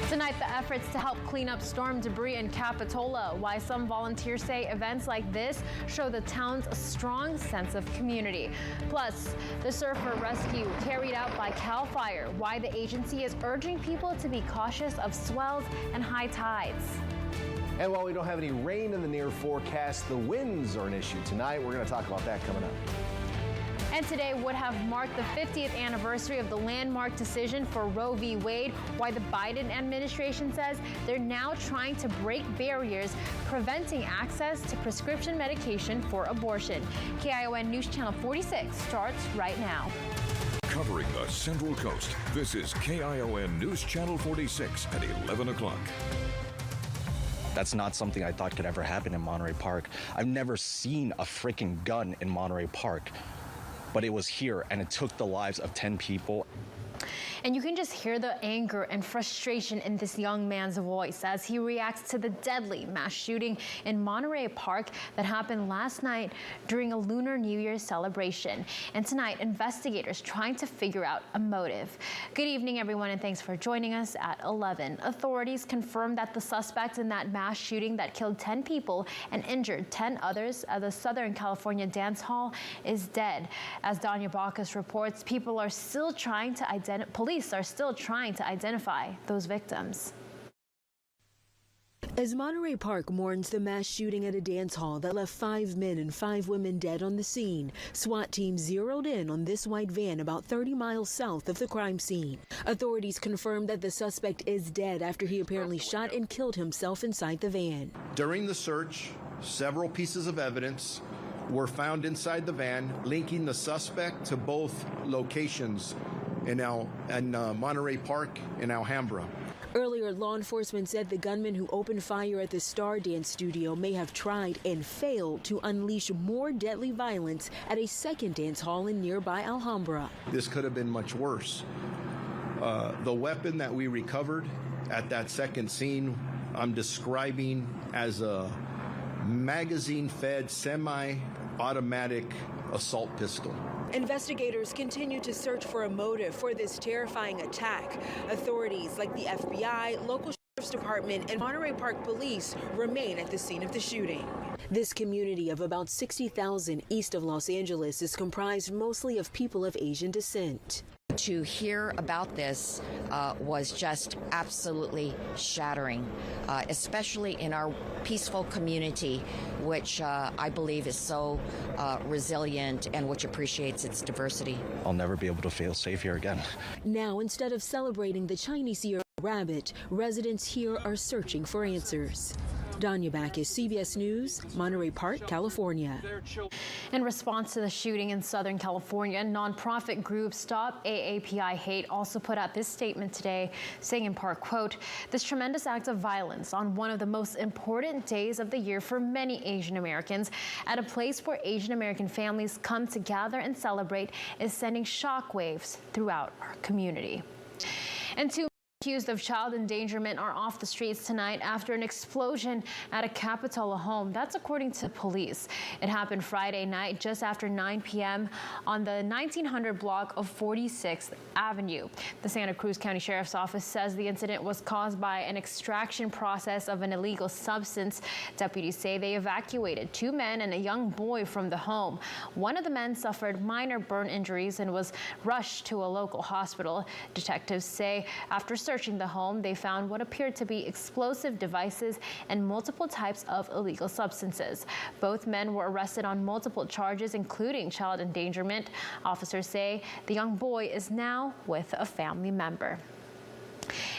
Tonight, the efforts to help clean up storm debris in Capitola. Why some volunteers say events like this show the town's strong sense of community. Plus, the surfer rescue carried out by CAL FIRE. Why the agency is urging people to be cautious of swells and high tides. And while we don't have any rain in the near forecast, the winds are an issue tonight. We're going to talk about that coming up. And today would have marked the 50th anniversary of the landmark decision for Roe v. Wade. Why the Biden administration says they're now trying to break barriers preventing access to prescription medication for abortion. KION News Channel 46 starts right now. Covering the Central Coast, this is KION News Channel 46 at 11 o'clock. That's not something I thought could ever happen in Monterey Park. I've never seen a freaking gun in Monterey Park. But it was here, and it took the lives of 10 people. And you can just hear the anger and frustration in this young man's voice as he reacts to the deadly mass shooting in Monterey Park that happened last night during a Lunar New Year celebration. And tonight, investigators trying to figure out a motive. Good evening, everyone, and thanks for joining us at 11. Authorities confirmed that the suspect in that mass shooting that killed 10 people and injured 10 others at the Southern California dance hall is dead. As Danya Bacchus reports, police are still trying to identify those victims. As Monterey Park mourns the mass shooting at a dance hall that left 5 men and 5 women dead on the scene, SWAT teams zeroed in on this white van about 30 miles south of the crime scene. Authorities confirmed that the suspect is dead after he apparently shot and killed himself inside the van. During the search, several pieces of evidence were found inside the van linking the suspect to both locations in Monterey Park in Alhambra. Earlier, law enforcement said the gunman who opened fire at the Star Dance studio may have tried and failed to unleash more deadly violence at a second dance hall in nearby Alhambra. This could have been much worse. The weapon that we recovered at that second scene, I'm describing as a magazine-fed semi-automatic assault pistol. Investigators continue to search for a motive for this terrifying attack. Authorities like the FBI, local sheriff's department, and Monterey Park police remain at the scene of the shooting. This community of about 60,000 east of Los Angeles is comprised mostly of people of Asian descent. To hear about this was just absolutely shattering, especially in our peaceful community, which I believe is so resilient and which appreciates its diversity. I'll never be able to feel safe here again. Now, instead of celebrating the Chinese Year Rabbit, residents here are searching for answers. Danya Bacchus, CBS News, Monterey Park, California. In response to the shooting in Southern California, nonprofit group Stop AAPI Hate also put out this statement today, saying in part, quote, "This tremendous act of violence on one of the most important days of the year for many Asian Americans at a place where Asian American families come to gather and celebrate is sending shockwaves throughout our community." And two accused of child endangerment are off the streets tonight after an explosion at a Capitola home. That's according to police. It happened Friday night just after 9 p.m. on the 1900 block of 46th Avenue. The Santa Cruz County Sheriff's Office says the incident was caused by an extraction process of an illegal substance. Deputies say they evacuated 2 men and a young boy from the home. One of the men suffered minor burn injuries and was rushed to a local hospital. Detectives say after searching the home, they found what appeared to be explosive devices and multiple types of illegal substances. Both men were arrested on multiple charges, including child endangerment. Officers say the young boy is now with a family member.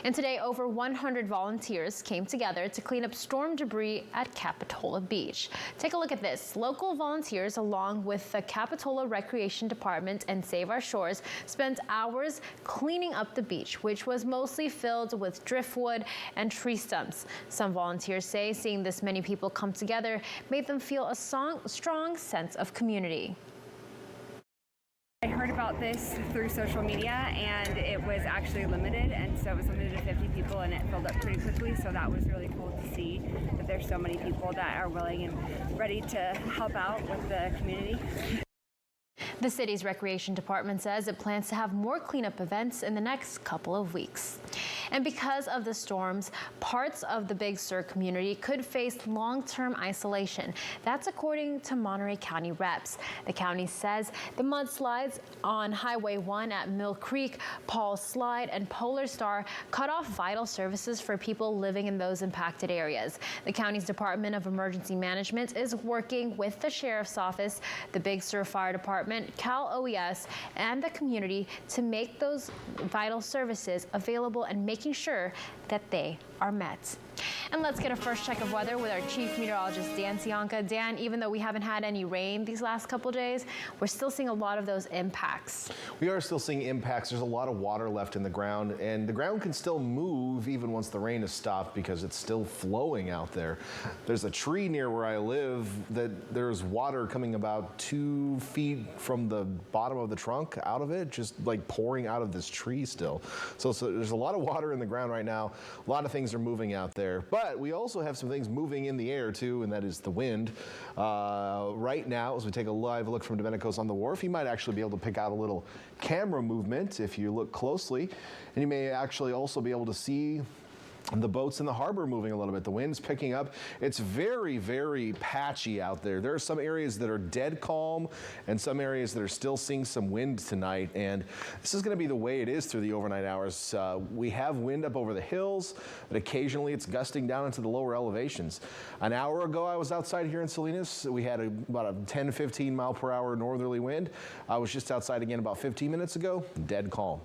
And today, over 100 volunteers came together to clean up storm debris at Capitola Beach. Take a look at this. Local volunteers, along with the Capitola Recreation Department and Save Our Shores, spent hours cleaning up the beach, which was mostly filled with driftwood and tree stumps. Some volunteers say seeing this many people come together made them feel a strong sense of community. I heard about this through social media, and it was actually limited, and so it was limited to 50 people, and it filled up pretty quickly, so that was really cool to see that there's so many people that are willing and ready to help out with the community. The city's recreation department says it plans to have more cleanup events in the next couple of weeks. And because of the storms, parts of the Big Sur community could face long-term isolation. That's according to Monterey County reps. The county says the mudslides on Highway 1 at Mill Creek, Paul Slide, and Polar Star cut off vital services for people living in those impacted areas. The county's Department of Emergency Management is working with the Sheriff's Office, the Big Sur Fire Department, Cal OES, and the community to make those vital services available and making sure that they are met. And let's get a first check of weather with our chief meteorologist, Dan Cianca. Dan, even though we haven't had any rain these last couple days, we're still seeing a lot of those impacts. We are still seeing impacts. There's a lot of water left in the ground, and the ground can still move even once the rain has stopped because it's still flowing out there. There's a tree near where I live that there's water coming about 2 feet from the bottom of the trunk out of it, just like pouring out of this tree still. So there's a lot of water in the ground right now. A lot of things are moving out there. But we also have some things moving in the air too, and that is the wind. Right now, as we take a live look from Domenico's on the Wharf, you might actually be able to pick out a little camera movement if you look closely. And you may actually also be able to see the boats in the harbor moving a little bit. The wind's picking up. It's very, very patchy out there. There are some areas that are dead calm and some areas that are still seeing some wind tonight. And this is going to be the way it is through the overnight hours. We have wind up over the hills, but occasionally it's gusting down into the lower elevations. An hour ago, I was outside here in Salinas. We had about a 10, 15 mile per hour northerly wind. I was just outside again about 15 minutes ago, dead calm.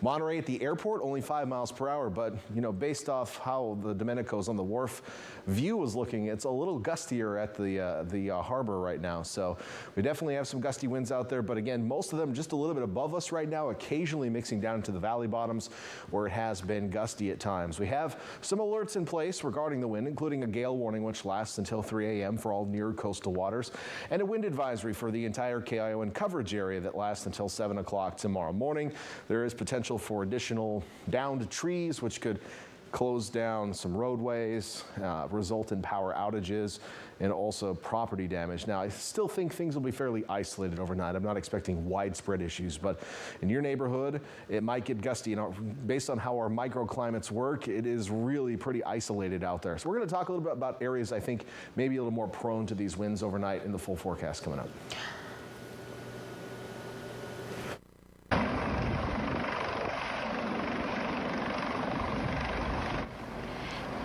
Monterey at the airport, only 5 miles per hour, but you know, based off how the Domenico's on the Wharf view was looking, it's a little gustier at the harbor right now. So we definitely have some gusty winds out there, but again, most of them just a little bit above us right now, occasionally mixing down into the valley bottoms where it has been gusty at times. We have some alerts in place regarding the wind, including a gale warning which lasts until 3 a.m. for all near coastal waters, and a wind advisory for the entire KION coverage area that lasts until 7 o'clock tomorrow morning. There is potential for additional downed trees, which could close down some roadways, result in power outages, and also property damage. Now, I still think things will be fairly isolated overnight. I'm not expecting widespread issues, but in your neighborhood, it might get gusty. You know, based on how our microclimates work, it is really pretty isolated out there. So we're going to talk a little bit about areas I think maybe a little more prone to these winds overnight in the full forecast coming up.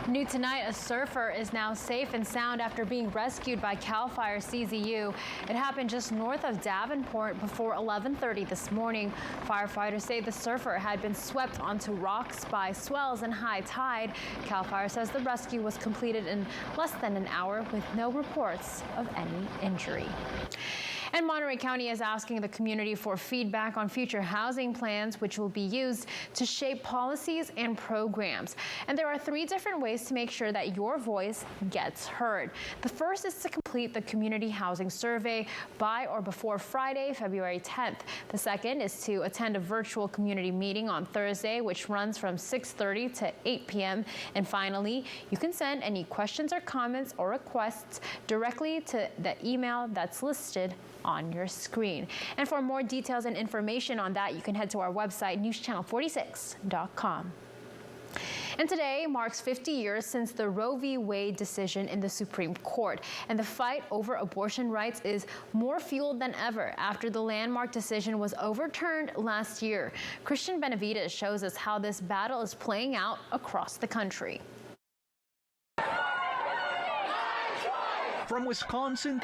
New tonight, a surfer is now safe and sound after being rescued by CAL FIRE CZU. It happened just north of Davenport before 11:30 this morning. Firefighters say the surfer had been swept onto rocks by swells and high tide. CAL FIRE says the rescue was completed in less than an hour with no reports of any injury. And Monterey County is asking the community for feedback on future housing plans, which will be used to shape policies and programs. And there are 3 different ways to make sure that your voice gets heard. The first is to complete the community housing survey by or before Friday, February 10th. The second is to attend a virtual community meeting on Thursday, which runs from 6:30 to 8 p.m. And finally, you can send any questions or comments or requests directly to the email that's listed on your screen. And for more details and information on that, you can head to our website, newschannel46.com. And today marks 50 years since the Roe v. Wade decision in the Supreme Court. And the fight over abortion rights is more fueled than ever after the landmark decision was overturned last year. Christian Benavides shows us how this battle is playing out across the country. From Wisconsin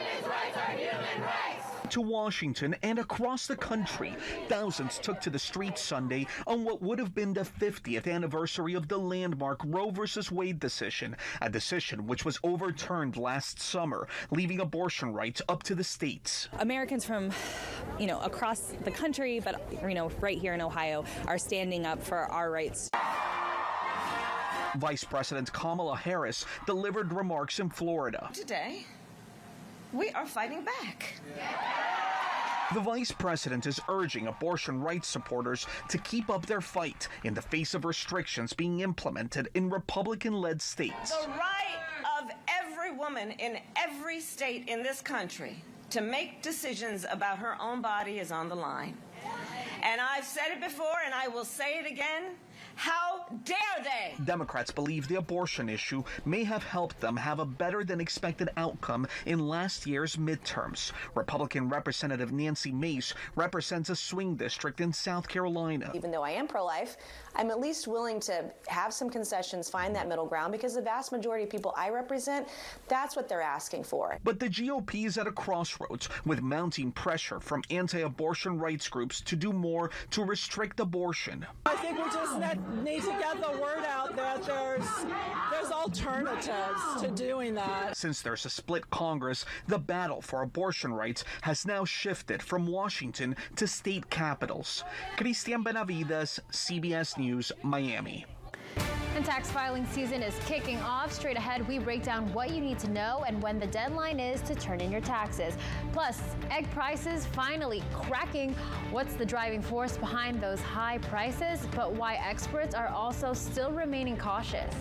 to Washington and across the country, thousands took to the streets Sunday on what would have been the 50th anniversary of the landmark Roe v. Wade decision, a decision which was overturned last summer, leaving abortion rights up to the states. Americans from, across the country, but, right here in Ohio, are standing up for our rights. Vice President Kamala Harris delivered remarks in Florida. Today, we are fighting back. The vice president is urging abortion rights supporters to keep up their fight in the face of restrictions being implemented in Republican-led states. The right of every woman in every state in this country to make decisions about her own body is on the line. And I've said it before and I will say it again. How dare they? Democrats believe the abortion issue may have helped them have a better than expected outcome in last year's midterms. Republican Representative Nancy Mace represents a swing district in South Carolina. Even though I am pro-life, I'm at least willing to have some concessions, find that middle ground, because the vast majority of people I represent, that's what they're asking for. But the GOP is at a crossroads with mounting pressure from anti-abortion rights groups to do more to restrict abortion. I think we just need to get the word out that there's alternatives to doing that. Since there's a split Congress, the battle for abortion rights has now shifted from Washington to state capitals. Cristian Benavides, CBS News, Miami. And tax filing season is kicking off. Straight ahead, we break down what you need to know and when the deadline is to turn in your taxes. Plus, egg prices finally cracking. What's the driving force behind those high prices, but why experts are also still remaining cautious?